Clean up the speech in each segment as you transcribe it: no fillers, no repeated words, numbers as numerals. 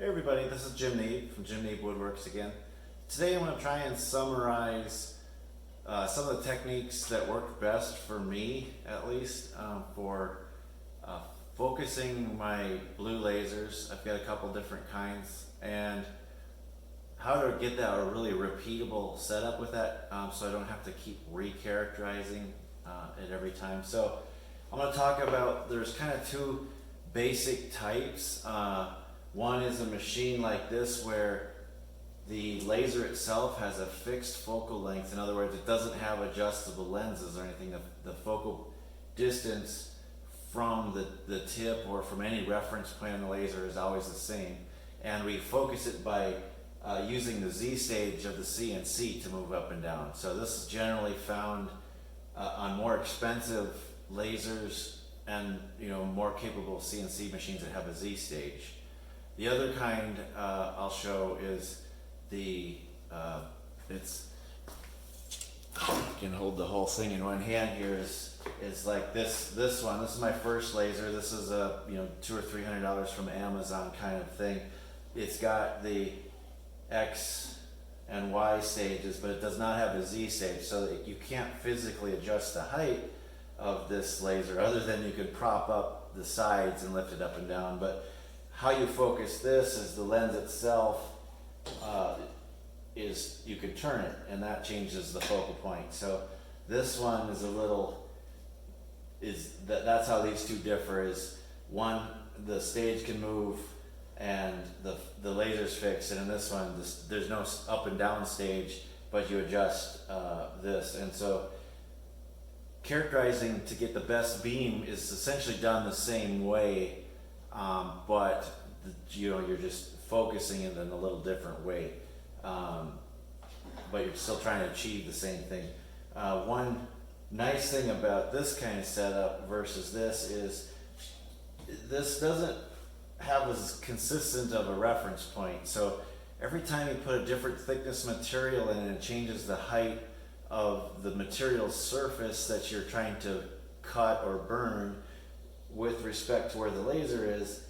Hey everybody, this is Jim Neeb from Jim Neeb Woodworks again. Today I'm going to try and summarize some of the techniques that work best for me, at least, for focusing my blue lasers. I've got a couple different kinds, and how to get that a really repeatable setup with that, so I don't have to keep recharacterizing it every time. So I'm going to talk about, there's kind of two basic types. One is a machine like this where the laser itself has a fixed focal length. In other words, it doesn't have adjustable lenses or anything. The focal distance from the tip or from any reference point on the laser is always the same. And we focus it by using the Z stage of the CNC to move up and down. So this is generally found on more expensive lasers and more capable CNC machines that have a Z stage. The other kind I'll show is the, I can hold the whole thing in one hand here, is like this one. This is my first laser. This is a $200 or $300 from Amazon kind of thing. It's got the X and Y stages, but it does not have a Z stage, so that you can't physically adjust the height of this laser other than you can prop up the sides and lift it up and down. But how you focus this is the lens itself is you could turn it, and that changes the focal point. So this one is that's how these two differ. Is one, the stage can move and the laser's fixed, and in this one there's no up and down stage, but you adjust this. And so characterizing to get the best beam is essentially done the same way, but you're just focusing it in a little different way, but you're still trying to achieve the same thing. One nice thing about this kind of setup versus this is this doesn't have as consistent of a reference point. So every time you put a different thickness material in, it changes the height of the material surface that you're trying to cut or burn with respect to where the laser is,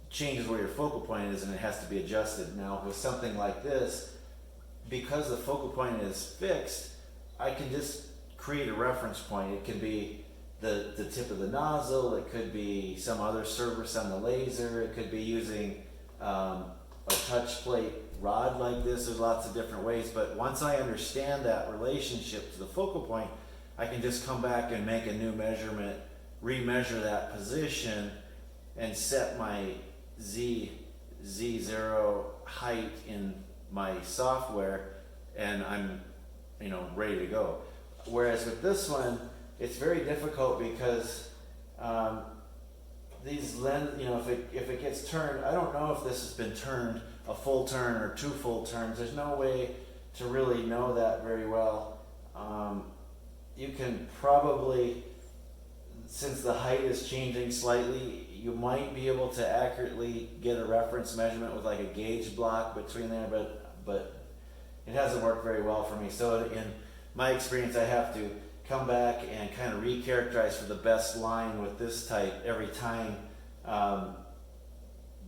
changes where your focal point is, and it has to be adjusted. Now with something like this, because the focal point is fixed, I can just create a reference point. It can be the tip of the nozzle, it could be some other surface on the laser, it could be using a touch plate rod like this. There's lots of different ways, but once I understand that relationship to the focal point, I can just come back and make a new measurement, remeasure that position, and set my Z0 height in my software, and I'm ready to go. Whereas with this one, it's very difficult because these if it gets turned, I don't know if this has been turned a full turn or two full turns. There's no way to really know that very well. You can probably, since the height is changing slightly, you might be able to accurately get a reference measurement with like a gauge block between there, but it hasn't worked very well for me. So in my experience, I have to come back and kind of recharacterize for the best line with this type every time,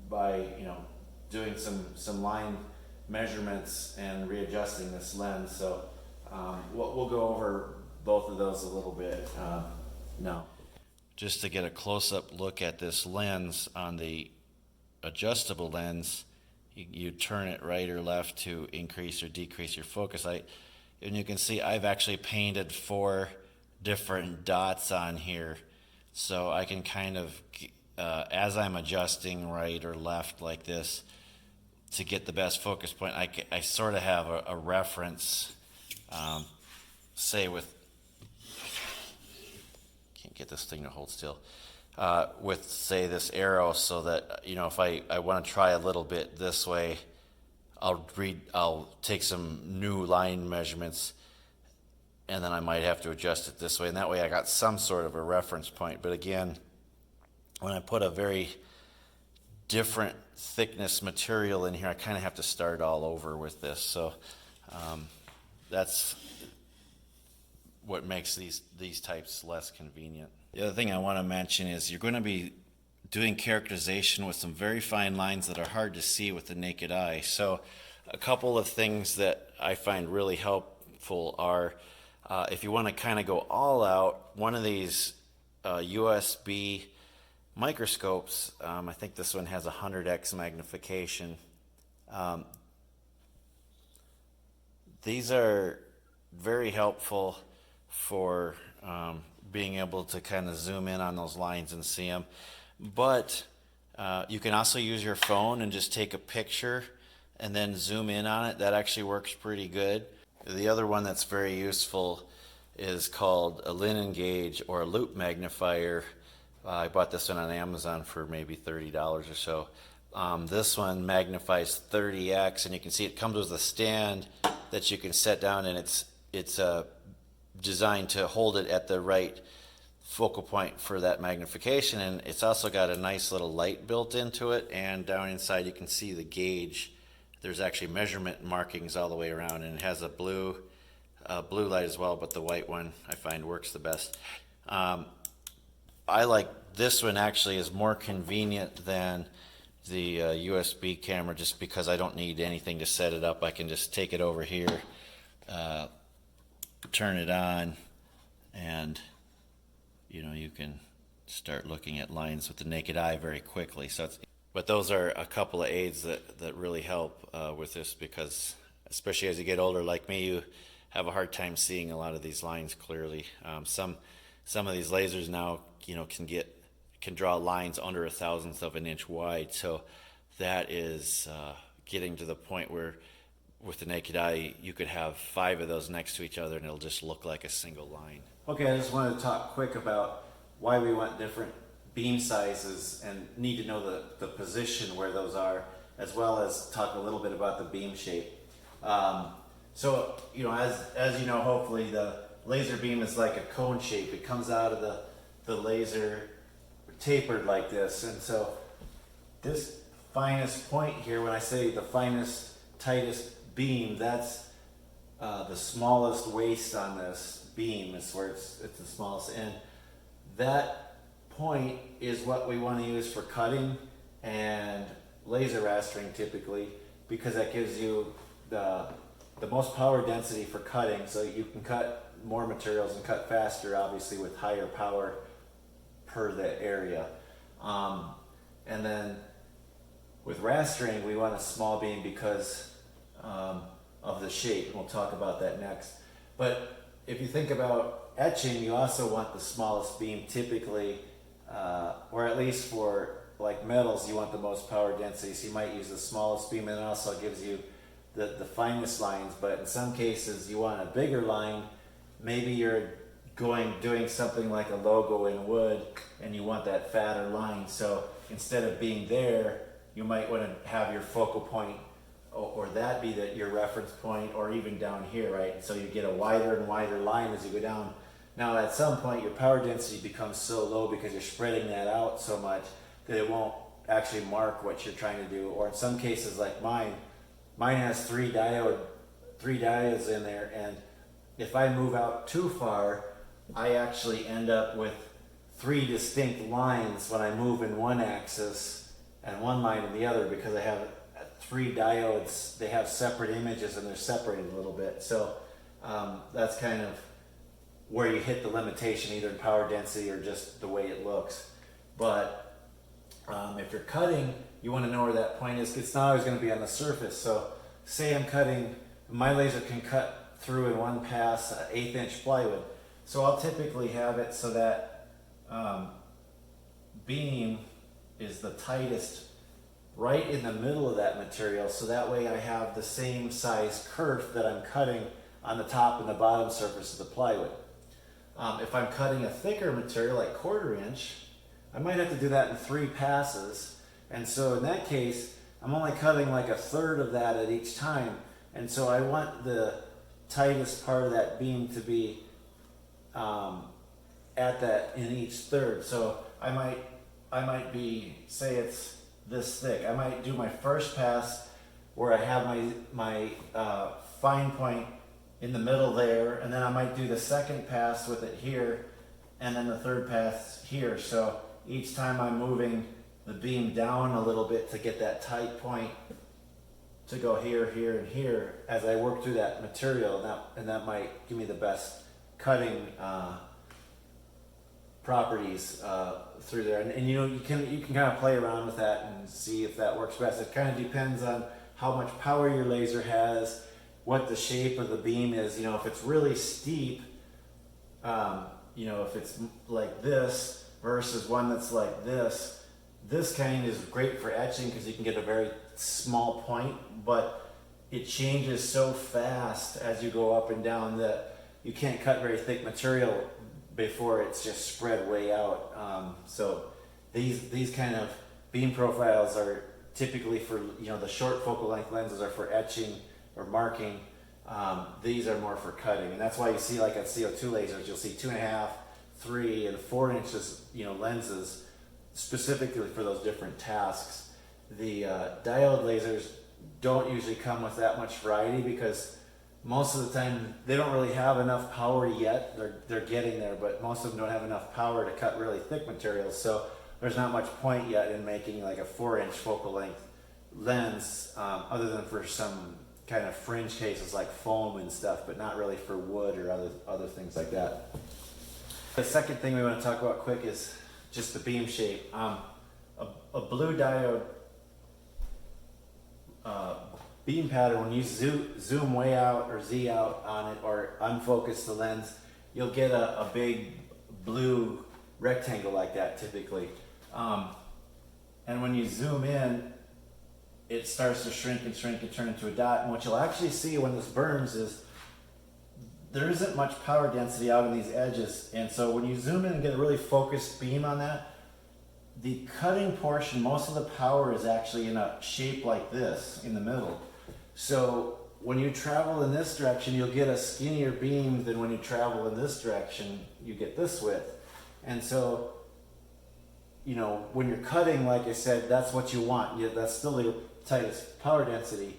by doing some line measurements and readjusting this lens. So we'll go over both of those a little bit now. Just to get a close-up look at this lens, on the adjustable lens, you turn it right or left to increase or decrease your focus. And you can see I've actually painted 4 different dots on here, so I can kind of, as I'm adjusting right or left like this, to get the best focus point, I sort of have a reference, say with, can't get this thing to hold still, with say this arrow, so that if I want to try a little bit this way, I'll take some new line measurements, and then I might have to adjust it this way, and that way I got some sort of a reference point. But again, when I put a very different thickness material in here, I kind of have to start all over with this. So that's what makes these types less convenient. The other thing I want to mention is you're going to be doing characterization with some very fine lines that are hard to see with the naked eye. So a couple of things that I find really helpful are if you want to kind of go all out, one of these USB microscopes, I think this one has 100x magnification. These are very helpful for being able to kind of zoom in on those lines and see them. But you can also use your phone and just take a picture and then zoom in on it. That actually works pretty good. The other one that's very useful is called a linen gauge or a loop magnifier. I bought this one on Amazon for maybe $30 or so. This one magnifies 30x, and you can see it comes with a stand that you can set down, and it's designed to hold it at the right focal point for that magnification. And it's also got a nice little light built into it, and down inside you can see the gauge. There's actually measurement markings all the way around, and it has a blue light as well, but the white one I find works the best. I like this one, actually is more convenient than the USB camera, just because I don't need anything to set it up. I can just take it over here, turn it on, and you can start looking at lines with the naked eye very quickly. But those are a couple of aids that really help with this, because especially as you get older like me, you have a hard time seeing a lot of these lines clearly. Some of these lasers now can draw lines under 1/1000th of an inch wide, so that is getting to the point where with the naked eye you could have 5 of those next to each other and it'll just look like a single line. Okay, I just wanted to talk quick about why we want different beam sizes and need to know the position where those are, as well as talk a little bit about the beam shape. So as you know, hopefully the laser beam is like a cone shape. It comes out of the laser tapered like this, and so this finest point here, when I say the finest, tightest beam, that's the smallest waist on this beam is where it's the smallest, and that point is what we want to use for cutting and laser rastering typically, because that gives you the most power density for cutting, so you can cut more materials and cut faster, obviously with higher power per the area. And then with rastering, we want a small beam because of the shape, and we'll talk about that next. But if you think about etching, you also want the smallest beam typically, or at least for like metals, you want the most power density, so you might use the smallest beam, and it also gives you the finest lines. But in some cases you want a bigger line. Maybe you're doing something like a logo in wood and you want that fatter line, so instead of being there, you might want to have your focal point or that be your reference point, or even down here, right? So you get a wider and wider line as you go down. Now at some point your power density becomes so low because you're spreading that out so much that it won't actually mark what you're trying to do. Or in some cases like mine has three diodes in there, and if I move out too far, I actually end up with 3 distinct lines when I move in one axis and one line in the other, because I have 3 diodes. They have separate images and they're separated a little bit. So that's kind of where you hit the limitation, either in power density or just the way it looks. But if you're cutting, you want to know where that point is. It's not always going to be on the surface. So say I'm cutting, my laser can cut through in one pass 1/8 inch plywood. So I'll typically have it so that beam is the tightest right in the middle of that material, so that way I have the same size kerf that I'm cutting on the top and the bottom surface of the plywood. If I'm cutting a thicker material like 1/4 inch, I might have to do that in 3 passes, and so in that case I'm only cutting like 1/3 of that at each time, and so I want the tightest part of that beam to be at that in each third. So I might be, say it's this thick, I might do my first pass where I have my fine point in the middle there, and then I might do the second pass with it here, and then the third pass here. So each time I'm moving the beam down a little bit to get that tight point to go here, here, and here as I work through that material, and that might give me the best cutting properties through there. And you know, you can kind of play around with that and see if that works best. It kind of depends on how much power your laser has, what the shape of the beam is. You know, if it's really steep, you know, if it's like this versus one that's like this kind is great for etching because you can get a very small point, but it changes so fast as you go up and down that you can't cut very thick material before it's just spread way out. So these kind of beam profiles are typically for, you know, the short focal length lenses are for etching or marking. These are more for cutting, and that's why you see, like at CO2 lasers, you'll see 2.5, 3, and 4 inches, you know, lenses specifically for those different tasks. The diode lasers don't usually come with that much variety because most of the time they don't really have enough power yet. They're getting there, but most of them don't have enough power to cut really thick materials. So there's not much point yet in making like a 4-inch focal length lens, other than for some kind of fringe cases like foam and stuff, but not really for wood or other things like that. The second thing we want to talk about quick is just the beam shape. A blue diode beam pattern, when you zoom way out or Z out on it or unfocus the lens, you'll get a big blue rectangle like that typically. And when you zoom in, it starts to shrink and shrink and turn into a dot. And what you'll actually see when this burns is there isn't much power density out on these edges. And so when you zoom in and get a really focused beam on that, the cutting portion, most of the power is actually in a shape like this in the middle. So when you travel in this direction, you'll get a skinnier beam than when you travel in this direction, you get this width. And so, you know, when you're cutting, like I said, that's what you want. That's still the tightest power density.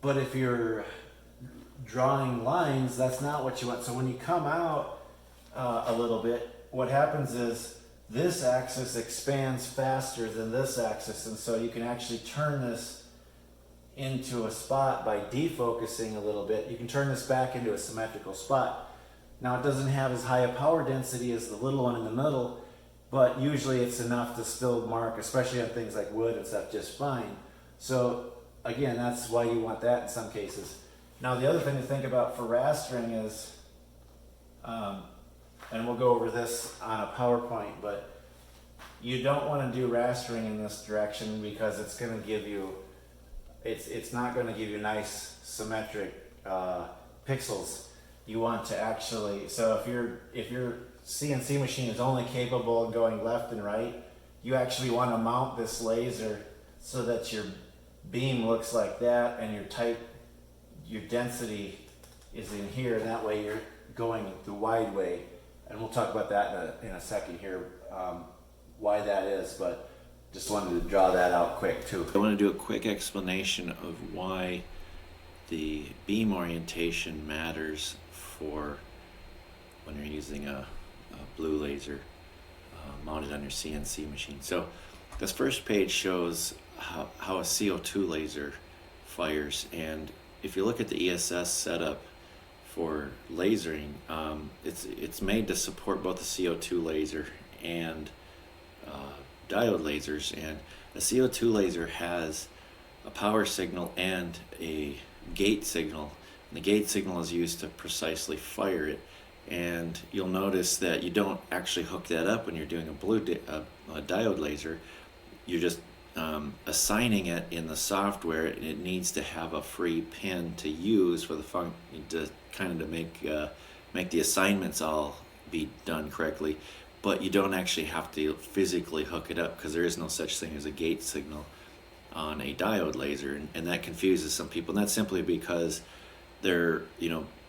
But if you're drawing lines, that's not what you want. So when you come out a little bit, what happens is this axis expands faster than this axis, and so you can actually turn this into a spot by defocusing a little bit. You can turn this back into a symmetrical spot. Now it doesn't have as high a power density as the little one in the middle, but usually it's enough to still mark, especially on things like wood and stuff, just fine. So again, that's why you want that in some cases. Now the other thing to think about for rastering is, and we'll go over this on a PowerPoint, but you don't want to do rastering in this direction because it's going to give you, it's not going to give you nice symmetric pixels. You want to actually, so if your CNC machine is only capable of going left and right, you actually want to mount this laser so that your beam looks like that and your density is in here, and that way you're going the wide way. And we'll talk about that in a second here, why that is, but just wanted to draw that out quick too. I want to do a quick explanation of why the beam orientation matters for when you're using a blue laser mounted on your CNC machine. So this first page shows how a CO2 laser fires, and if you look at the ESS setup for lasering, it's made to support both the CO2 laser and diode lasers, and a CO2 laser has a power signal and a gate signal, and the gate signal is used to precisely fire it. And you'll notice that you don't actually hook that up when you're doing a diode laser. You're just assigning it in the software, and it needs to have a free pin to use for the make the assignments all be done correctly. But you don't actually have to physically hook it up because there is no such thing as a gate signal on a diode laser, and that confuses some people. And that's simply because they're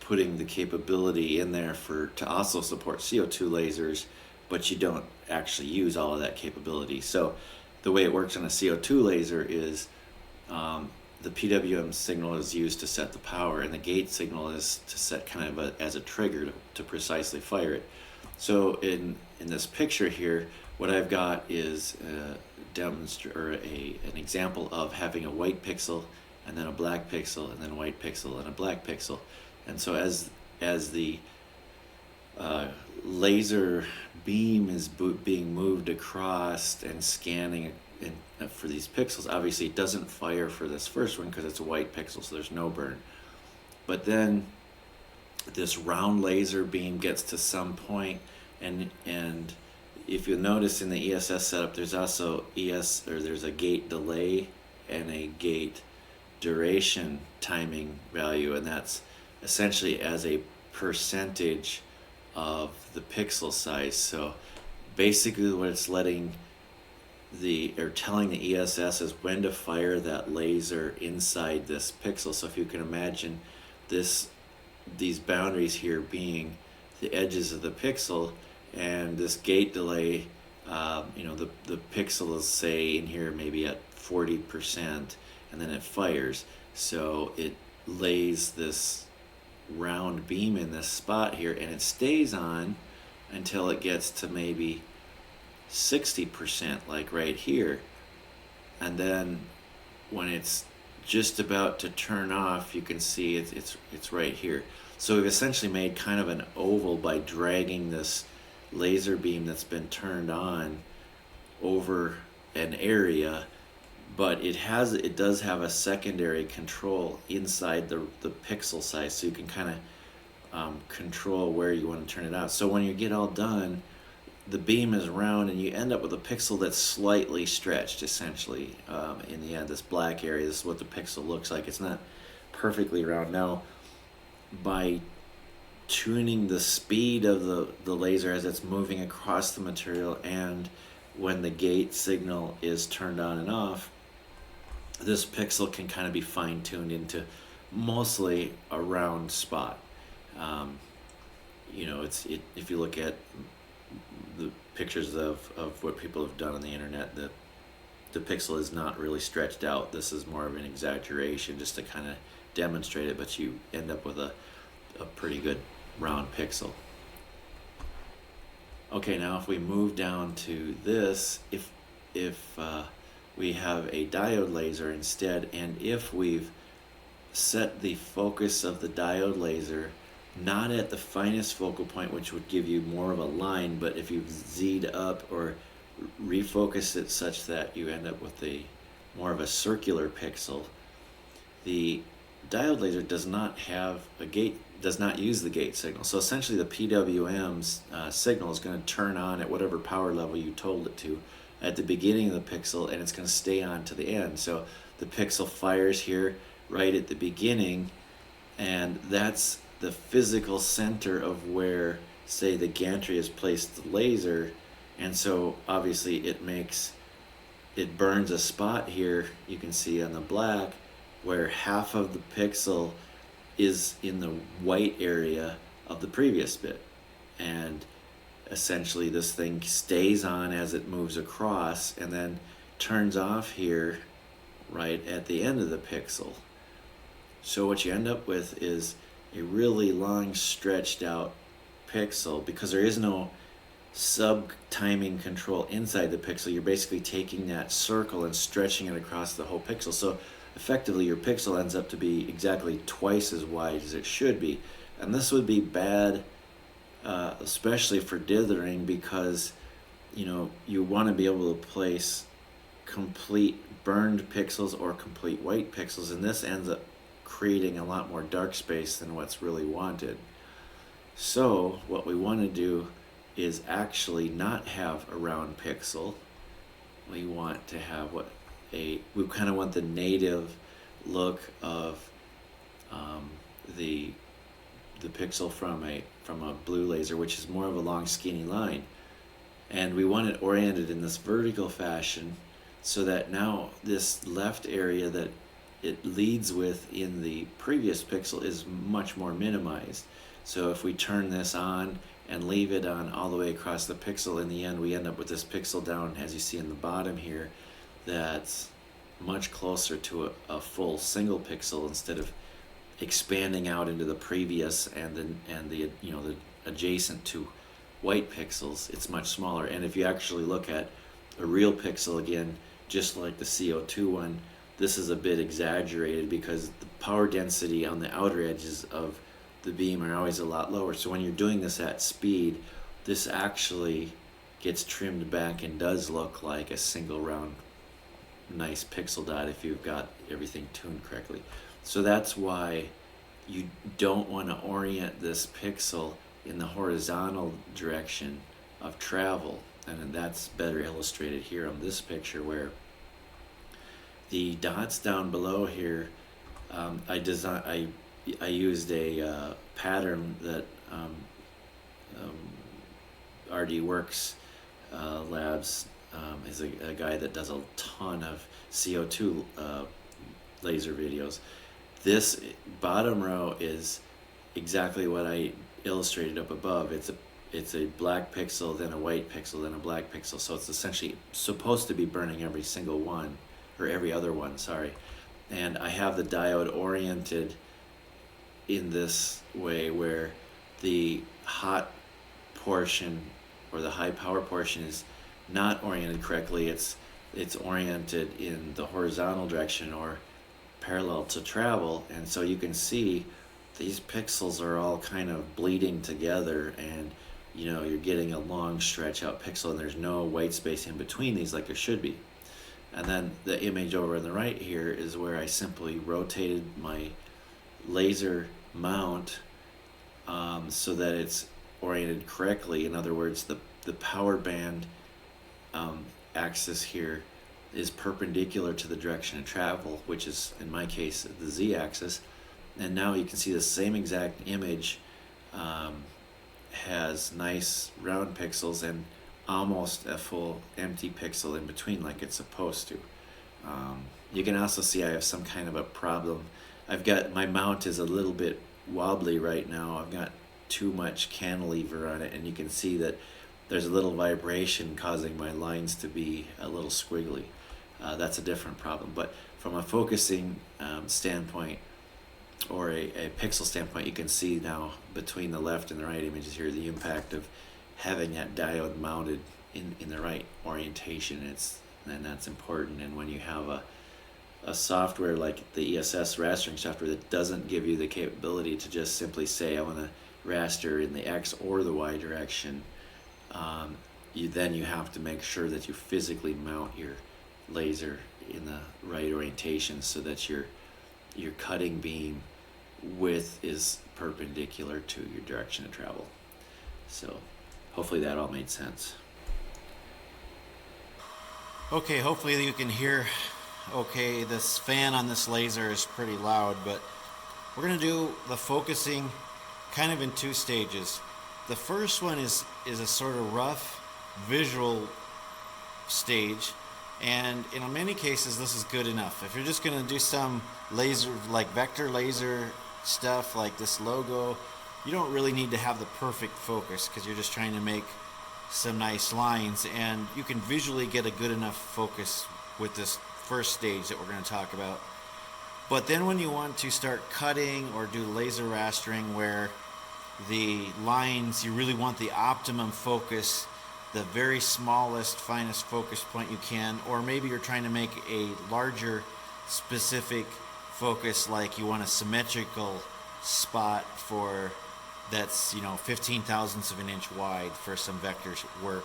putting the capability in there to also support CO2 lasers, but you don't actually use all of that capability. So the way it works on a CO2 laser is the PWM signal is used to set the power, and the gate signal is to set kind of as a trigger to precisely fire it. So in this picture here, what I've got is an example of having a white pixel and then a black pixel and then a white pixel and a black pixel. And so as the laser beam is being moved across and scanning for these pixels, obviously it doesn't fire for this first one because it's a white pixel, so there's no burn. But then this round laser beam gets to some point, and if you'll notice in the ESS setup, there's also there's a gate delay and a gate duration timing value, and that's essentially as a percentage of the pixel size. So basically what it's telling the ESS is when to fire that laser inside this pixel. So if you can imagine these boundaries here being the edges of the pixel, and this gate delay, the pixel is, say, in here maybe at 40%, and then it fires. So it lays this round beam in this spot here, and it stays on until it gets to maybe 60%, like right here. And then when it's just about to turn off, you can see it's right here. So we've essentially made kind of an oval by dragging this laser beam that's been turned on over an area, but it does have a secondary control inside the pixel size, so you can kind of control where you want to turn it out. So when you get all done, the beam is round, and you end up with a pixel that's slightly stretched, essentially. In the end, this black area, this is what the pixel looks like. It's not perfectly round. Now, by tuning the speed of the laser as it's moving across the material, and when the gate signal is turned on and off, this pixel can kind of be fine-tuned into mostly a round spot. If you look at the pictures of what people have done on the internet, the pixel is not really stretched out. This is more of an exaggeration just to kind of demonstrate it, but you end up with a pretty good round pixel. Okay, now if we move down to this, if we have a diode laser instead, and if we've set the focus of the diode laser not at the finest focal point, which would give you more of a line, but if you've Z'd up or refocused it such that you end up with more of a circular pixel, the diode laser does not use the gate signal. So essentially the PWM's signal is going to turn on at whatever power level you told it to at the beginning of the pixel, and it's going to stay on to the end. So the pixel fires here right at the beginning, and that's the physical center of where, say, the gantry has placed the laser. And so obviously it burns a spot here, you can see on the black, where half of the pixel is in the white area of the previous bit. And essentially this thing stays on as it moves across, and then turns off here right at the end of the pixel. So what you end up with is a really long stretched out pixel, because there is no sub-timing control inside the pixel. You're basically taking that circle and stretching it across the whole pixel. So effectively your pixel ends up to be exactly twice as wide as it should be. And this would be bad, especially for dithering, because you want to be able to place complete burned pixels or complete white pixels, and this ends up creating a lot more dark space than what's really wanted. So what we want to do is actually not have a round pixel. We want to have we kind of want the native look of the pixel from a blue laser, which is more of a long skinny line, and we want it oriented in this vertical fashion, so that now this left area that it leads with in the previous pixel is much more minimized. So if we turn this on and leave it on all the way across the pixel, in the end we end up with this pixel down, as you see in the bottom here, that's much closer to a full single pixel, instead of expanding out into the previous and the adjacent to white pixels, it's much smaller. And if you actually look at a real pixel again, just like the CO2 one, this is a bit exaggerated because the power density on the outer edges of the beam are always a lot lower. So when you're doing this at speed, this actually gets trimmed back and does look like a single round nice pixel dot if you've got everything tuned correctly. So that's why you don't want to orient this pixel in the horizontal direction of travel, and that's better illustrated here on this picture, where the dots down below here, I used a pattern that RD Works Labs is a guy that does a ton of CO2 laser videos. This bottom row is exactly what I illustrated up above. It's a black pixel, then a white pixel, then a black pixel. So it's essentially supposed to be burning every single one, or every other one, sorry. And I have the diode oriented in this way where the hot portion or the high power portion is not oriented correctly. It's oriented in the horizontal direction or parallel to travel, and so you can see these pixels are all kind of bleeding together, and you know, you're getting a long stretch out pixel, and there's no white space in between these like there should be. And then the image over on the right here is where I simply rotated my laser mount so that it's oriented correctly. In other words, the power band axis here is perpendicular to the direction of travel, which is in my case the z-axis. And now you can see the same exact image has nice round pixels and almost a full empty pixel in between like it's supposed to. You can also see I have some kind of a problem. I've got, my mount is a little bit wobbly right now. I've got too much cantilever on it, and you can see that there's a little vibration causing my lines to be a little squiggly. That's a different problem. But from a focusing standpoint, or a pixel standpoint, you can see now between the left and the right images here the impact of having that diode mounted in the right orientation. And that's important. And when you have a software like the ESS rastering software that doesn't give you the capability to just simply say I want to raster in the X or the Y direction, then you have to make sure that you physically mount your laser in the right orientation so that your cutting beam width is perpendicular to your direction of travel. So hopefully that all made sense. Okay, hopefully you can hear okay. This fan on this laser is pretty loud, but we're going to do the focusing kind of in two stages. The first one is a sort of rough visual stage, and in many cases this is good enough. If you're just going to do some laser, like vector laser stuff like this logo, you don't really need to have the perfect focus because you're just trying to make some nice lines, and you can visually get a good enough focus with this first stage that we're going to talk about. But then when you want to start cutting or do laser rastering where the lines, you really want the optimum focus, the very smallest, finest focus point you can, or maybe you're trying to make a larger specific focus, like you want a symmetrical spot for that's 15 thousandths of an inch wide for some vectors work.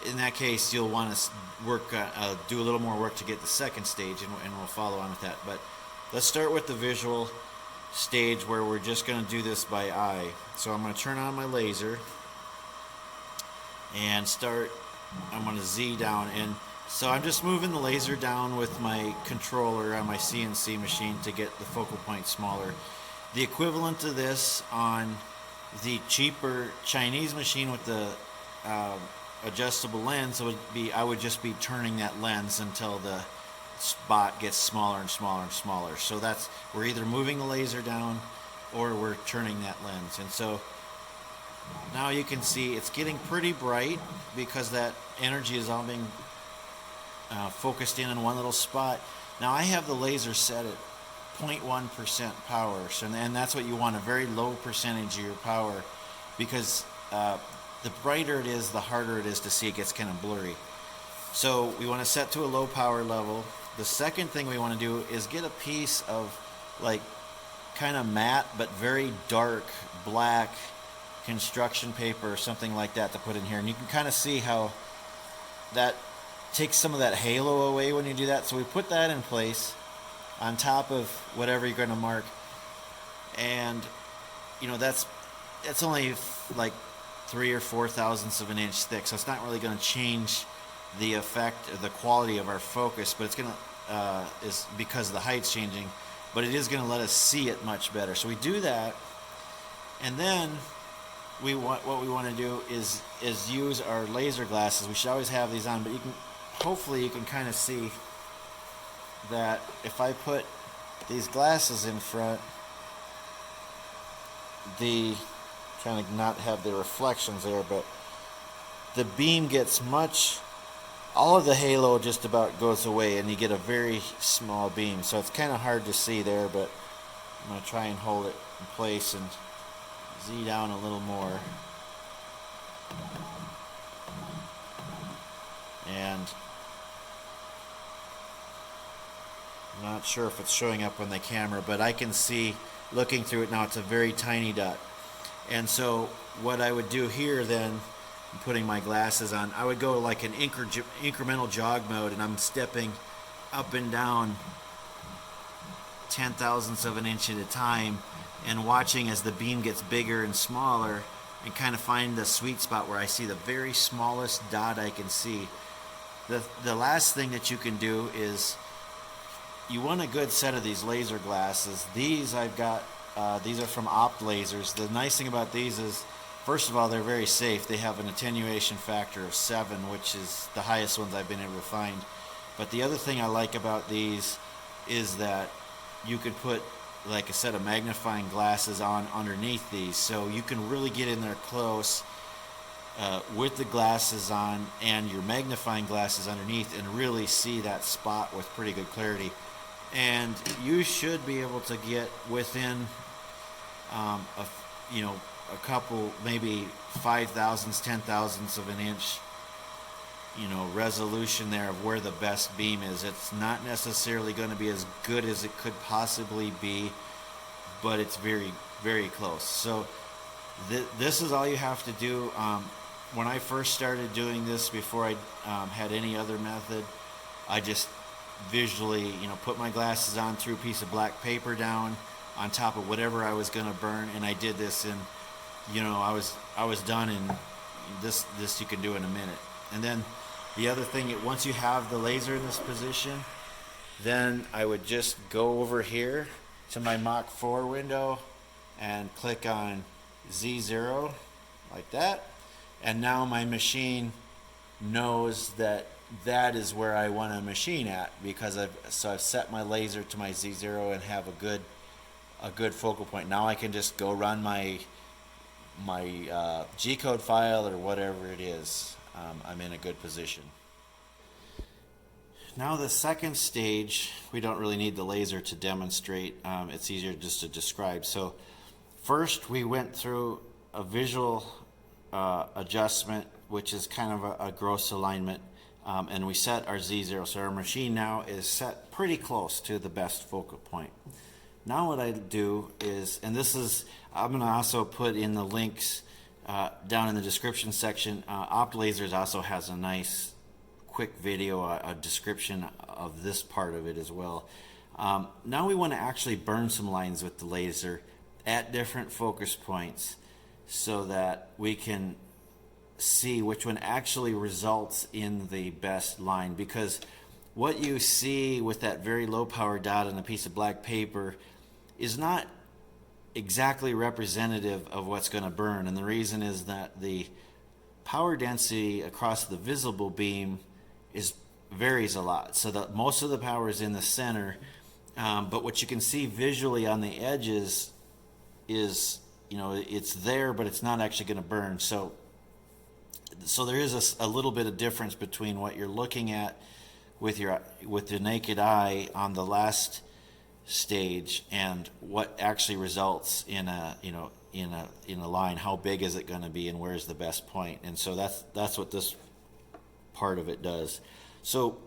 In that case, you'll want to do a little more work to get the second stage, and we'll follow on with that. But let's start with the visual stage where we're just going to do this by eye. So I'm going to turn on my laser and I'm going to Z down, and so I'm just moving the laser down with my controller on my CNC machine to get the focal point smaller. The equivalent to this on the cheaper Chinese machine with the adjustable lens would be, I would just be turning that lens until the spot gets smaller and smaller and smaller. So that's, we're either moving the laser down or we're turning that lens. And so now you can see it's getting pretty bright because that energy is all being focused in one little spot. Now I have the laser set at 0.1% power, so, and that's what you want, a very low percentage of your power, because the brighter it is, the harder it is to see. It gets kind of blurry. So we want to set to a low power level. The second thing we want to do is get a piece of like kind of matte but very dark black construction paper or something like that to put in here. And you can kind of see how that takes some of that halo away when you do that. So we put that in place on top of whatever you're going to mark. And you know, that's only like 3 or 4 thousandths of an inch thick, so it's not really going to change the effect or the quality of our focus, but it's going to is because the height's changing, but it is going to let us see it much better. So we do that, and then what we want to do is use our laser glasses. We should always have these on, but hopefully you can kind of see that if I put these glasses in front, trying to not have the reflections there, but the beam gets all of the halo just about goes away, and you get a very small beam. So it's kind of hard to see there, but I'm going to try and hold it in place and Z down a little more. And I'm not sure if it's showing up on the camera, but I can see, looking through it now, it's a very tiny dot. And so what I would do here then, putting my glasses on, I would go like an incremental jog mode, and I'm stepping up and down 10 thousandths of an inch at a time and watching as the beam gets bigger and smaller, and kind of find the sweet spot where I see the very smallest dot I can see. The last thing that you can do is you want a good set of these laser glasses. These I've got, these are from Lasers. The nice thing about these is, first of all, they're very safe. They have an attenuation factor of 7, which is the highest ones I've been able to find. But the other thing I like about these is that you could put like a set of magnifying glasses on underneath these, so you can really get in there close with the glasses on and your magnifying glasses underneath and really see that spot with pretty good clarity. And you should be able to get within a couple, maybe 5 thousandths, 10 thousandths of an inch, resolution there of where the best beam is. It's not necessarily going to be as good as it could possibly be, but it's very, very close. So this is all you have to do. When I first started doing this, before I had any other method, I just visually, put my glasses on, threw a piece of black paper down on top of whatever I was going to burn, and I did this in, I was done in this you can do in a minute. And then the other thing, once you have the laser in this position, then I would just go over here to my Mach 4 window and click on Z0 like that, and now my machine knows that is where I want to machine at, because I've set my laser to my Z0 and have a good focal point. Now I can just go run my G-code file or whatever it is. I'm in a good position. Now the second stage, we don't really need the laser to demonstrate. It's easier just to describe. So first we went through a visual adjustment, which is kind of a gross alignment, and we set our Z0. So our machine now is set pretty close to the best focal point. Now what I do is, and I'm going to also put in the links down in the description section. Lasers also has a nice quick video, a description of this part of it as well. Now we want to actually burn some lines with the laser at different focus points so that we can see which one actually results in the best line, because what you see with that very low power dot on a piece of black paper is not exactly representative of what's going to burn. And the reason is that the power density across the visible beam varies a lot, so that most of the power is in the center, but what you can see visually on the edges is, it's there, but it's not actually going to burn. So there is a little bit of difference between what you're looking at with the naked eye on the last stage and what actually results in in a line, how big is it going to be and where's the best point. And so that's what this part of it does. So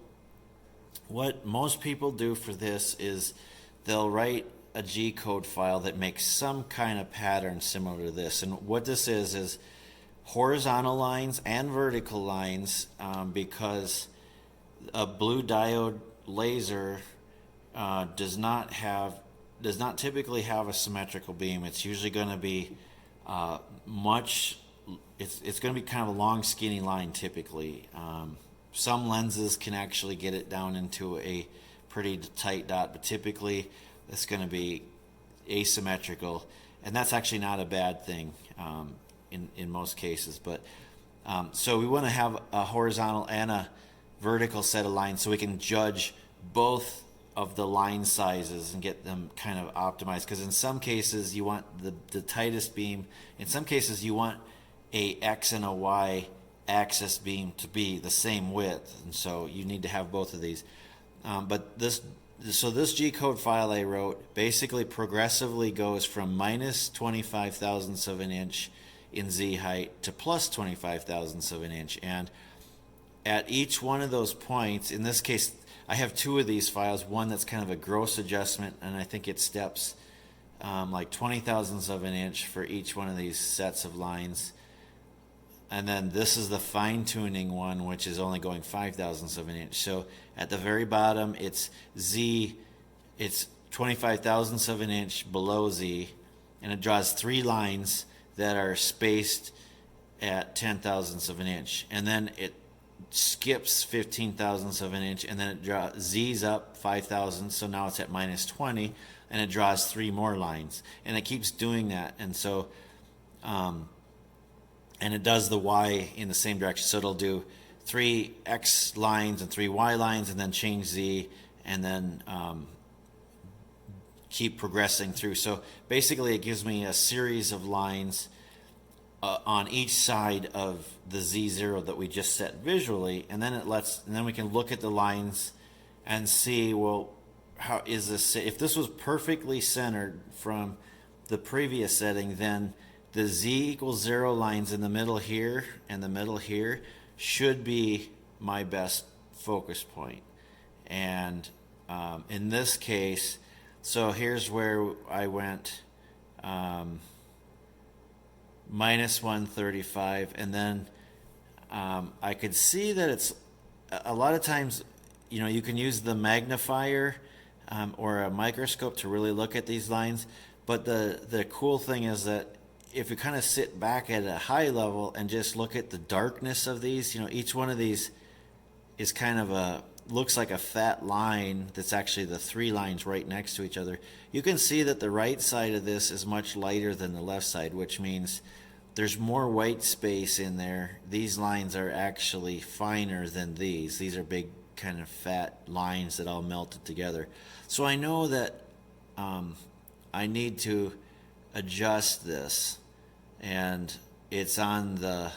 what most people do for this is they'll write a G-code file that makes some kind of pattern similar to this. And what this is horizontal lines and vertical lines, because a blue diode laser does not typically have a symmetrical beam. It's usually going to be it's going to be kind of a long skinny line typically. Some lenses can actually get it down into a pretty tight dot, but typically it's going to be asymmetrical, and that's actually not a bad thing in most cases. But so we want to have a horizontal and a vertical set of lines so we can judge both of the line sizes and get them kind of optimized, because in some cases you want the tightest beam, in some cases you want a X and a Y axis beam to be the same width, and so you need to have both of these. But this G-code file I wrote basically progressively goes from minus 25 thousandths of an inch in Z height to plus 25 thousandths of an inch, and at each one of those points, in this case I have two of these files, one that's kind of a gross adjustment, and I think it steps like 20 thousandths of an inch for each one of these sets of lines. And then this is the fine-tuning one, which is only going 5 thousandths of an inch. So at the very bottom, it's Z, it's 25 thousandths of an inch below Z, and it draws three lines that are spaced at 10 thousandths of an inch. And then it skips 15 thousandths of an inch, and then it draws Z's up 5 thousandths, so now it's at minus 20, and it draws three more lines. And it keeps doing that, and so... and it does the Y in the same direction. So it'll do three X lines and three Y lines, and then change Z, and then keep progressing through. So basically it gives me a series of lines on each side of the Z0 that we just set visually, and then then we can look at the lines and see, well, how is this? If this was perfectly centered from the previous setting, then the Z equals 0 lines in the middle here and the middle here should be my best focus point. And in this case, so here's where I went minus 135, and then I could see that it's a lot of times, you can use the magnifier or a microscope to really look at these lines. But the cool thing is that if you kind of sit back at a high level and just look at the darkness of these, each one of these is kind of looks like a fat line that's actually the three lines right next to each other. You can see that the right side of this is much lighter than the left side, which means there's more white space in there. These lines are actually finer than these. These are big kind of fat lines that all melted together. So I know that I need to adjust this, and it's on the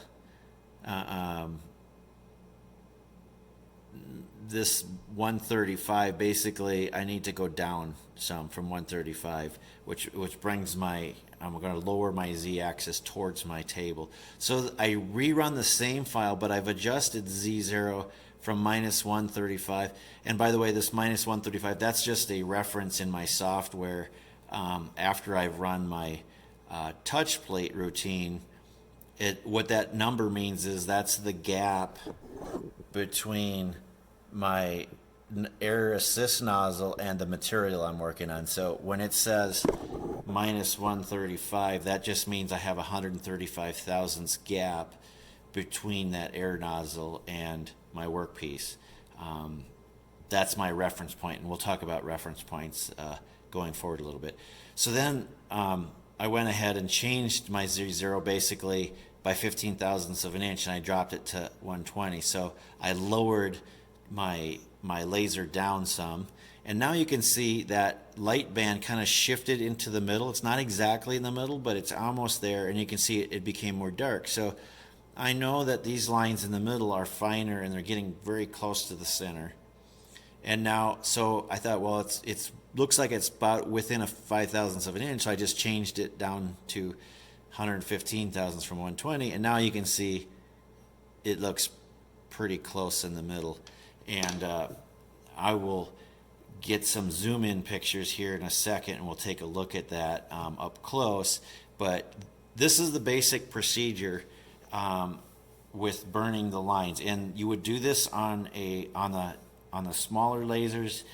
this 135. Basically I need to go down some from 135, which brings I'm going to lower my Z-axis towards my table. So I rerun the same file, but I've adjusted Z0 from minus 135. And by the way, this minus 135, that's just a reference in my software. After I've run my touch plate routine, what that number means is that's the gap between my air assist nozzle and the material I'm working on. So when it says minus 135, that just means I have 135 thousandths gap between that air nozzle and my workpiece. That's my reference point, and we'll talk about reference points going forward a little bit. So then I went ahead and changed my Z0 basically by 15 thousandths of an inch, and I dropped it to 120. So I lowered my laser down some, and now you can see that light band kind of shifted into the middle. It's not exactly in the middle, but it's almost there, and you can see it became more dark. So I know that these lines in the middle are finer, and they're getting very close to the center. And now, so I thought, well, it's looks like it's about within a 5 thousandths of an inch, so I just changed it down to 115 thousandths from 120, and now you can see it looks pretty close in the middle. And I will get some zoom in pictures here in a second, and we'll take a look at that up close. But this is the basic procedure with burning the lines, and you would do this on the smaller lasers.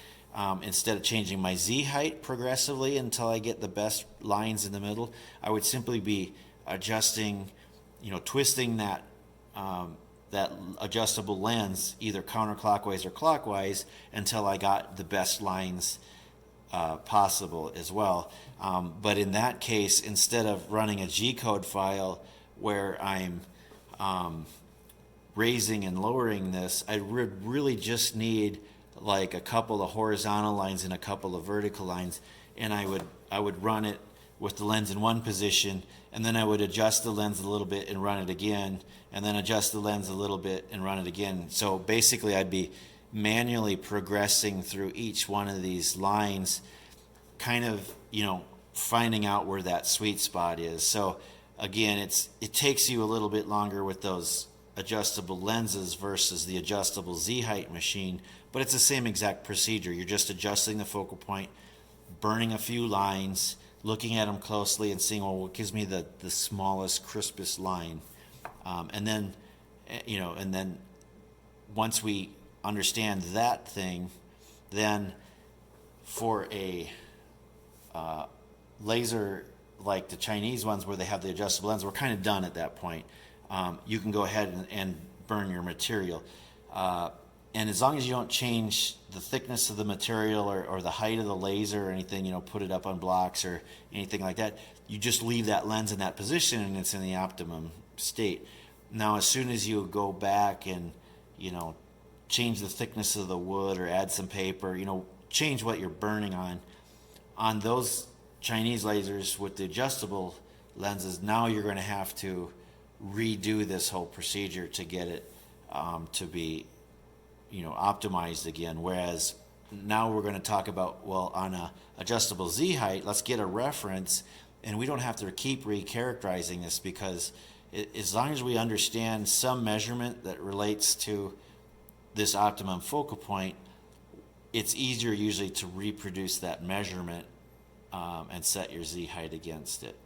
Instead of changing my Z height progressively until I get the best lines in the middle, I would simply be adjusting, twisting that adjustable lens either counterclockwise or clockwise until I got the best lines possible as well. But in that case, instead of running a G-code file where I'm raising and lowering this, I would really just need like a couple of horizontal lines and a couple of vertical lines, and I would run it with the lens in one position, and then I would adjust the lens a little bit and run it again, and then adjust the lens a little bit and run it again. So basically I'd be manually progressing through each one of these lines, kind of finding out where that sweet spot is. So again, it takes you a little bit longer with those adjustable lenses versus the adjustable Z height machine, but it's the same exact procedure. You're just adjusting the focal point, burning a few lines, looking at them closely and seeing, well, what gives me the smallest, crispest line. And then once we understand that thing, then for a laser like the Chinese ones where they have the adjustable lens, we're kind of done at that point. You can go ahead and burn your material. And as long as you don't change the thickness of the material or the height of the laser or anything, put it up on blocks or anything like that, you just leave that lens in that position and it's in the optimum state. Now, as soon as you go back and, change the thickness of the wood or add some paper, change what you're burning on those Chinese lasers with the adjustable lenses, now you're going to have to redo this whole procedure to get it to be optimized again. Whereas now we're going to talk about, well, on a adjustable Z height, let's get a reference, and we don't have to keep recharacterizing this, because as long as we understand some measurement that relates to this optimum focal point, it's easier usually to reproduce that measurement and set your Z height against it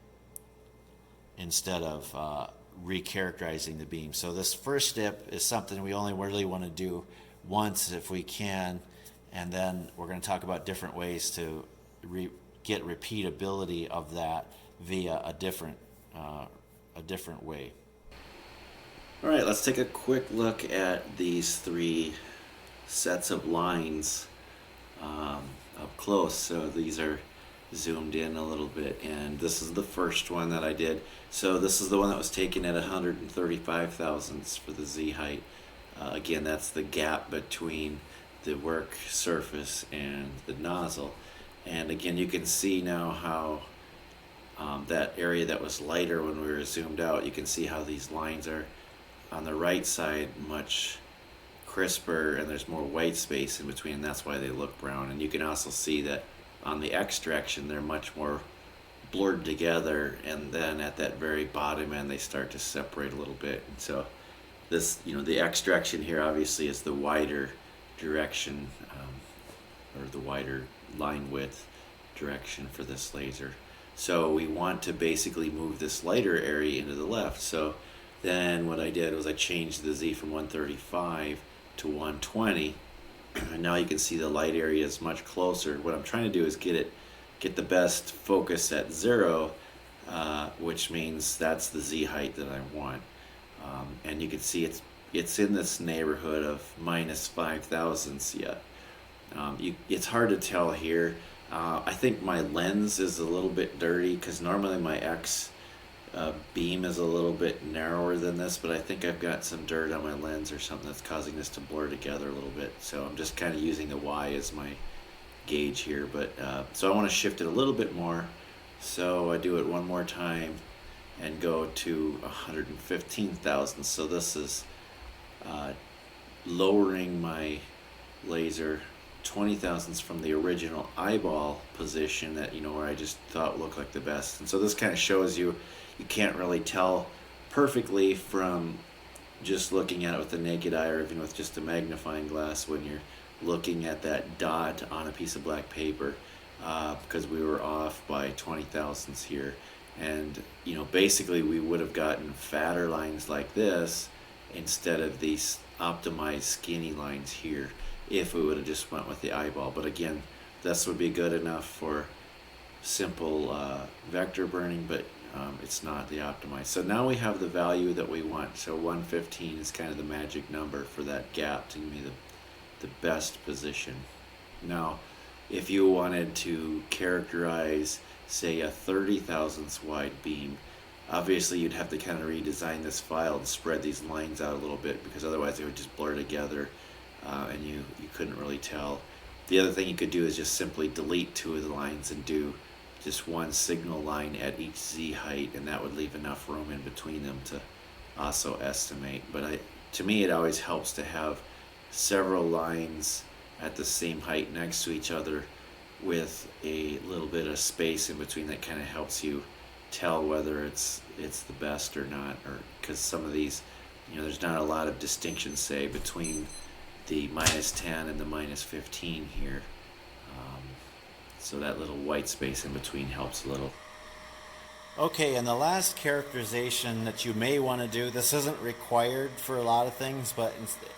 instead of recharacterizing the beam. So this first step is something we only really want to do once if we can, and then we're going to talk about different ways to get repeatability of that via a different way. All right, let's take a quick look at these three sets of lines up close. So these are zoomed in a little bit, and this is the first one that I did. So this is the one that was taken at 135 thousandths for the Z height. Again, that's the gap between the work surface and the nozzle. And again, you can see now how that area that was lighter when we were zoomed out, you can see how these lines are on the right side much crisper, and there's more white space in between, and that's why they look brown. And you can also see that on the X direction they're much more blurred together, and then at that very bottom end they start to separate a little bit. And so this, the X direction here obviously is the wider direction, or the wider line width direction for this laser. So we want to basically move this lighter area into the left. So then what I did was I changed the Z from 135 to 120, and now you can see the light area is much closer. What I'm trying to do is get the best focus at 0, which means that's the Z height that I want. And you can see it's in this neighborhood of minus 5 thousandths yet. It's hard to tell here. I think my lens is a little bit dirty, because normally my X beam is a little bit narrower than this, but I think I've got some dirt on my lens or something that's causing this to blur together a little bit. So I'm just kind of using the Y as my gauge here. But so I want to shift it a little bit more. So I do it one more time and go to 115 thousandths. So this is lowering my laser 20 thousandths from the original eyeball position that, where I just thought looked like the best. And so this kind of shows you can't really tell perfectly from just looking at it with the naked eye, or even with just a magnifying glass, when you're looking at that dot on a piece of black paper, because we were off by 20 thousandths here. And basically we would have gotten fatter lines like this instead of these optimized skinny lines here if we would have just went with the eyeball. But again, this would be good enough for simple vector burning, but it's not the optimized. So now we have the value that we want. So 115 is kind of the magic number for that gap to give me the best position. Now, if you wanted to characterize, say, a 30 thousandths wide beam, obviously you'd have to kind of redesign this file and spread these lines out a little bit, because otherwise they would just blur together and you couldn't really tell. The other thing you could do is just simply delete two of the lines and do just one signal line at each Z height, and that would leave enough room in between them to also estimate. But to me, it always helps to have several lines at the same height next to each other with a little bit of space in between. That kind of helps you tell whether it's the best or not, or because some of these, there's not a lot of distinction, say, between the -10 and the -15 here. So that little white space in between helps a little. Okay, and the last characterization that you may want to do, this isn't required for a lot of things, but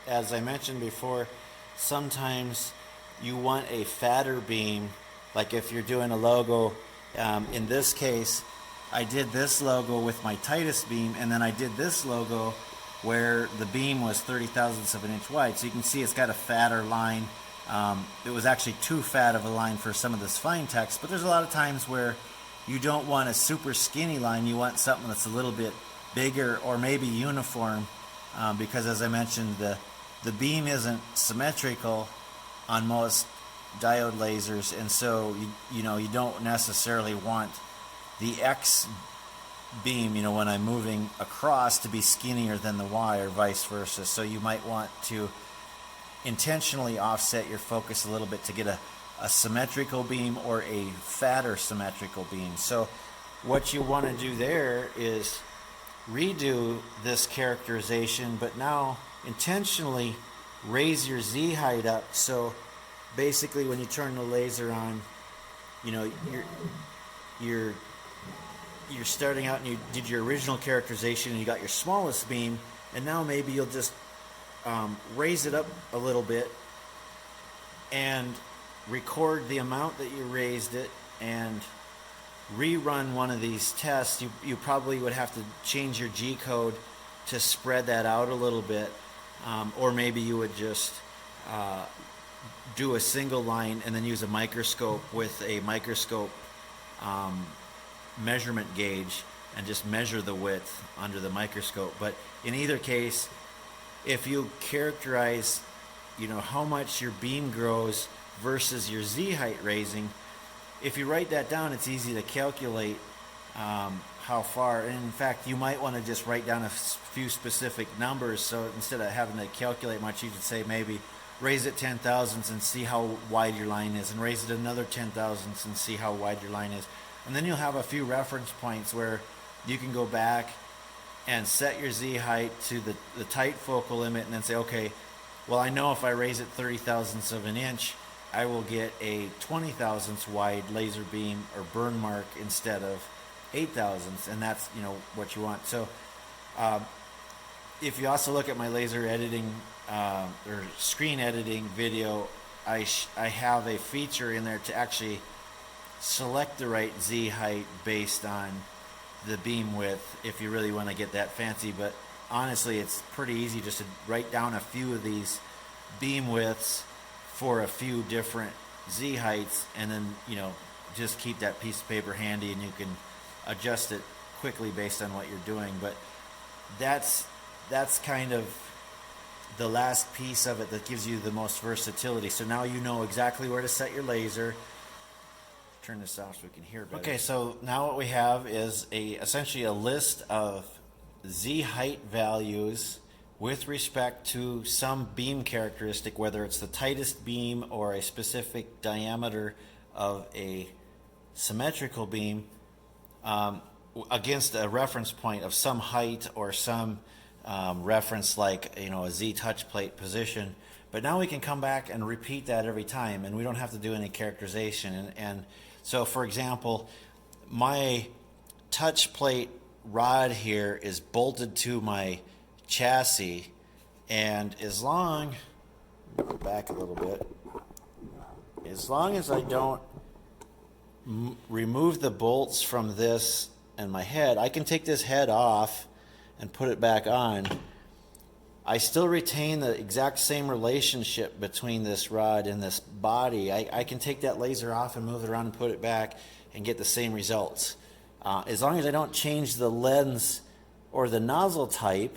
as I mentioned before, sometimes you want a fatter beam. Like if you're doing a logo, in this case, I did this logo with my tightest beam, and then I did this logo where the beam was 30 thousandths of an inch wide. So you can see it's got a fatter line. It was actually too fat of a line for some of this fine text, but there's a lot of times where you don't want a super skinny line. You want something that's a little bit bigger or maybe uniform, because as I mentioned, the beam isn't symmetrical on most diode lasers, and so you don't necessarily want the X beam, when I'm moving across, to be skinnier than the Y, or vice versa. So you might want to intentionally offset your focus a little bit to get a symmetrical beam or a fatter symmetrical beam. So what you want to do there is redo this characterization, but now intentionally raise your Z height up. So basically when you turn the laser on, you're starting out and you did your original characterization and you got your smallest beam, and now maybe you'll just raise it up a little bit and record the amount that you raised it and rerun one of these tests. You probably would have to change your G code to spread that out a little bit, or maybe you would just do a single line and then use a microscope with a microscope measurement gauge and just measure the width under the microscope. But in either case, if you characterize how much your beam grows versus your Z height raising, if you write that down, it's easy to calculate how far. And in fact, you might want to just write down a few specific numbers, so instead of having to calculate much, you could say maybe raise it 10 thousandths and see how wide your line is, and raise it another 10 thousandths and see how wide your line is. And then you'll have a few reference points where you can go back and set your Z height to the tight focal limit, and then say, okay, well, I know if I raise it 30 thousandths of an inch, I will get a 20 thousandths wide laser beam or burn mark instead of 8 thousandths, and that's what you want. So if you also look at my laser editing or screen editing video, I have a feature in there to actually select the right Z height based on the beam width if you really want to get that fancy. But honestly, it's pretty easy just to write down a few of these beam widths for a few different Z heights, and then just keep that piece of paper handy and you can adjust it quickly based on what you're doing. But that's kind of the last piece of it that gives you the most versatility. So now you know exactly where to set your laser. Turn this off so we can hear better. Okay, so now what we have is essentially a list of Z height values with respect to some beam characteristic, whether it's the tightest beam or a specific diameter of a symmetrical beam, against a reference point of some height or some reference, like a Z touch plate position. But now we can come back and repeat that every time, and we don't have to do any characterization. And so, for example, my touch plate rod here is bolted to my chassis, and as long, go back a little bit, as long as I don't remove the bolts from this and my head, I can take this head off and put it back on. I still retain the exact same relationship between this rod and this body. I can take that laser off and move it around and put it back and get the same results. As long as I don't change the lens or the nozzle type,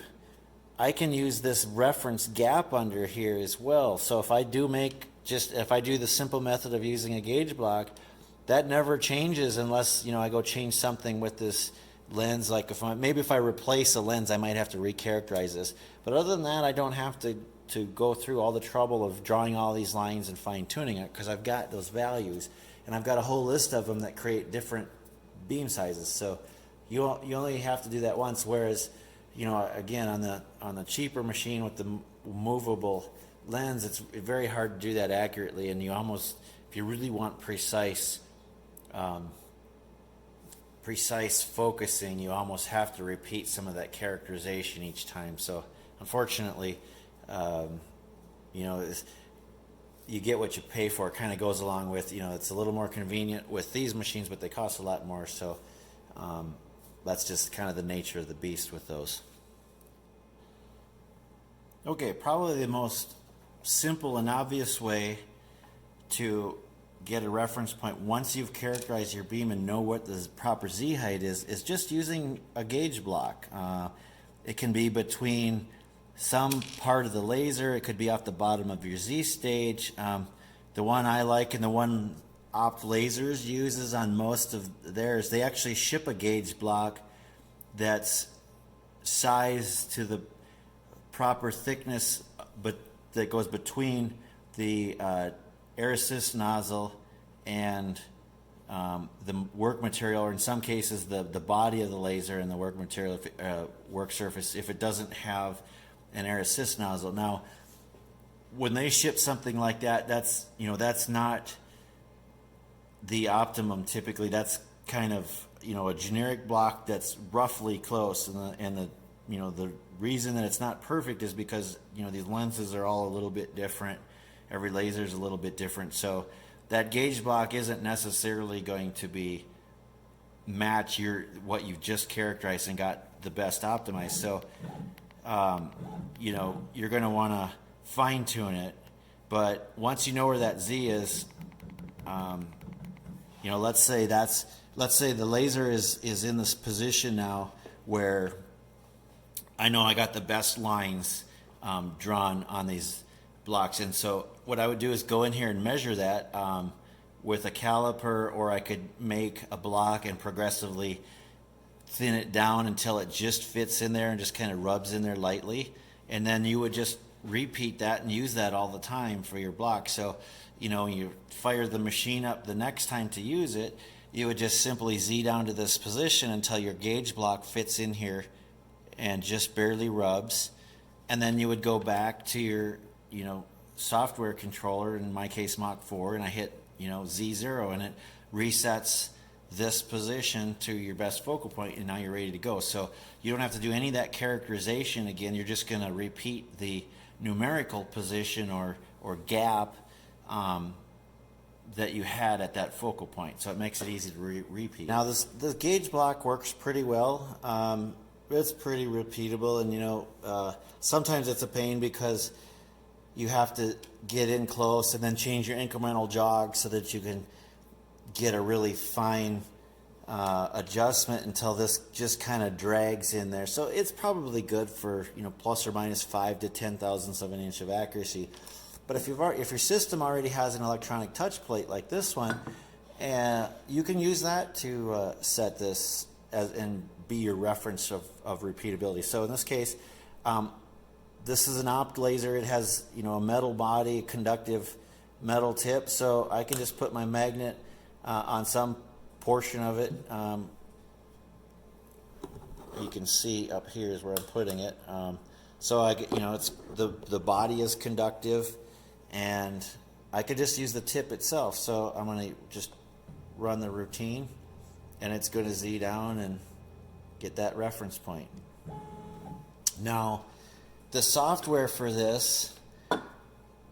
I can use this reference gap under here as well. So if I do the simple method of using a gauge block, that never changes unless I go change something with this lens. Like if I replace a lens, I might have to recharacterize this. But other than that, I don't have to go through all the trouble of drawing all these lines and fine tuning it, because I've got those values, and I've got a whole list of them that create different beam sizes. So you only have to do that once. Whereas again, on the cheaper machine with the movable lens, it's very hard to do that accurately, and if you really want precise focusing, you almost have to repeat some of that characterization each time. So unfortunately, you get what you pay for. It kind of goes along with, it's a little more convenient with these machines, but they cost a lot more. So that's just kind of the nature of the beast with those. Okay, probably the most simple and obvious way to get a reference point once you've characterized your beam and know what the proper Z height is just using a gauge block. It can be between some part of the laser, it could be off the bottom of your Z stage. The one I like, and the one Opt Lasers uses on most of theirs, they actually ship a gauge block that's sized to the proper thickness, but that goes between the air assist nozzle and the work material, or in some cases the body of the laser and the work material, work surface, if it doesn't have an air assist nozzle. Now, when they ship something like that, that's not the optimum. Typically, that's kind of a generic block that's roughly close, and the reason that it's not perfect is because these lenses are all a little bit different. Every laser is a little bit different, so that gauge block isn't necessarily going to match what you've just characterized and got the best optimized. So you're going to want to fine tune it, but once you know where that Z is, let's say the laser is in this position now where I know I got the best lines drawn on these blocks, and so what I would do is go in here and measure that with a caliper, or I could make a block and progressively thin it down until it just fits in there and just kind of rubs in there lightly, and then you would just repeat that and use that all the time for your block. So you fire the machine up the next time to use it, you would just simply Z down to this position until your gauge block fits in here and just barely rubs, and then you would go back to your software controller, in my case Mach 4, and I hit Z0, and it resets this position to your best focal point, and now you're ready to go. So you don't have to do any of that characterization again. You're just going to repeat the numerical position or gap that you had at that focal point. So it makes it easy to repeat. Now the gauge block works pretty well. It's pretty repeatable, and sometimes it's a pain because you have to get in close and then change your incremental jog so that you can get a really fine adjustment until this just kind of drags in there. So it's probably good for plus or minus 5 to 10 thousandths of an inch of accuracy. But if your system already has an electronic touch plate like this one, you can use that to set this and be your reference of repeatability. So in this case, this is an opt laser. It has, you know, a metal body, conductive metal tip, so I can just put my magnet on some portion of it. You can see up here is where I'm putting it. So I get, you know, it's the body is conductive, and I could just use the tip itself. So I'm going to just run the routine, and it's going to Z down and get that reference point. Now, the software for this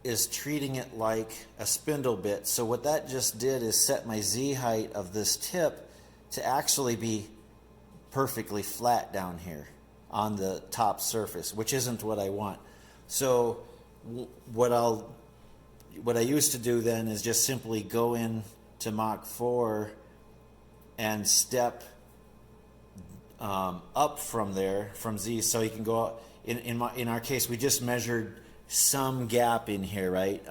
is treating it like a spindle bit. So what that just did is set my Z height of this tip to actually be perfectly flat down here on the top surface, which isn't what I want. So what I used to do then is just simply go in to Mach 4 and step up from there, from Z, so you can go out. In our case, we just measured some gap in here, right?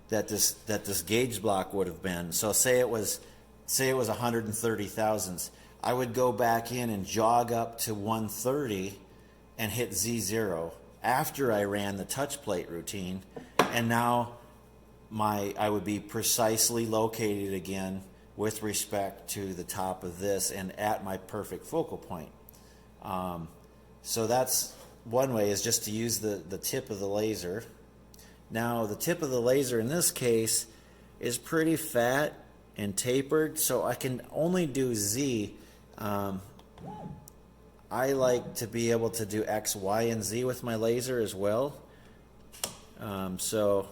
That this gauge block would have been. So say it was 130 thousandths. I would go back in and jog up to 130 and hit Z0 after I ran the touch plate routine, and now I would be precisely located again with respect to the top of this and at my perfect focal point. So that's one way, is just to use the tip of the laser. Now the tip of the laser in this case is pretty fat and tapered, so I can only do Z. I like to be able to do X, Y, and Z with my laser as well. So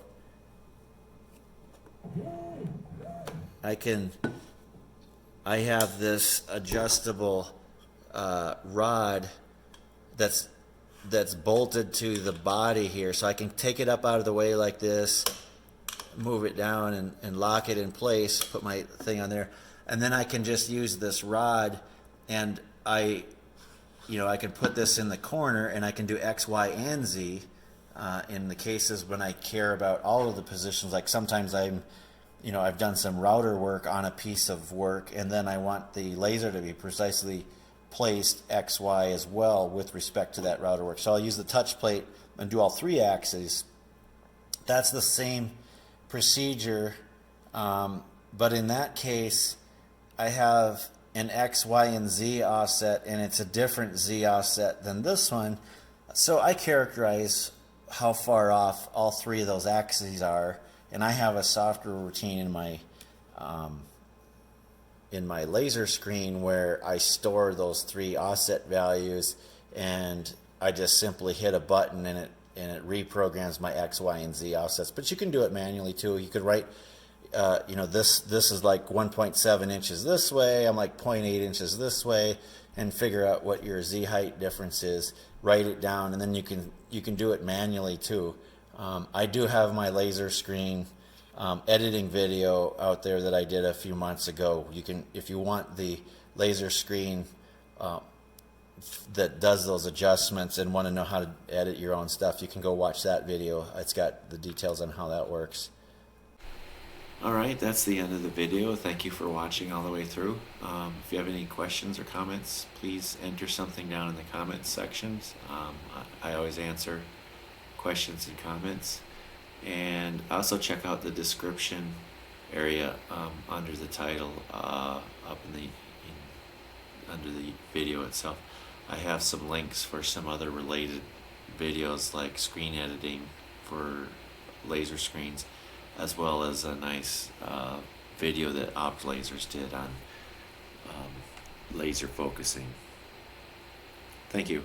I have this adjustable rod that's bolted to the body here, so I can take it up out of the way like this, move it down and lock it in place, put my thing on there, and then I can just use this rod, and I can put this in the corner, and I can do X, Y, and Z in the cases when I care about all of the positions. Like sometimes I've done some router work on a piece of work, and then I want the laser to be precisely placed X, Y as well with respect to that router work. So I'll use the touch plate and do all three axes. That's the same procedure, but in that case, I have an X, Y, and Z offset, and it's a different Z offset than this one. So I characterize how far off all three of those axes are, and I have a software routine in my laser screen where I store those three offset values, and I just simply hit a button and it reprograms my X, Y, and Z offsets. But you can do it manually too. You could write, this is like 1.7 inches this way, I'm like 0.8 inches this way, and figure out what your Z height difference is. Write it down, and then you can do it manually too. I do have my laser screen editing video out there that I did a few months ago. You can, if you want the laser screen that does those adjustments and want to know how to edit your own stuff, you can go watch that video. It's got the details on how that works. Alright, that's the end of the video. Thank you for watching all the way through. If you have any questions or comments, please enter something down in the comments sections. I always answer questions and comments. And also check out the description area under the title, under the video itself. I have some links for some other related videos like screen editing for laser screens, as well as a nice video that Opt Lasers did on laser focusing. Thank you.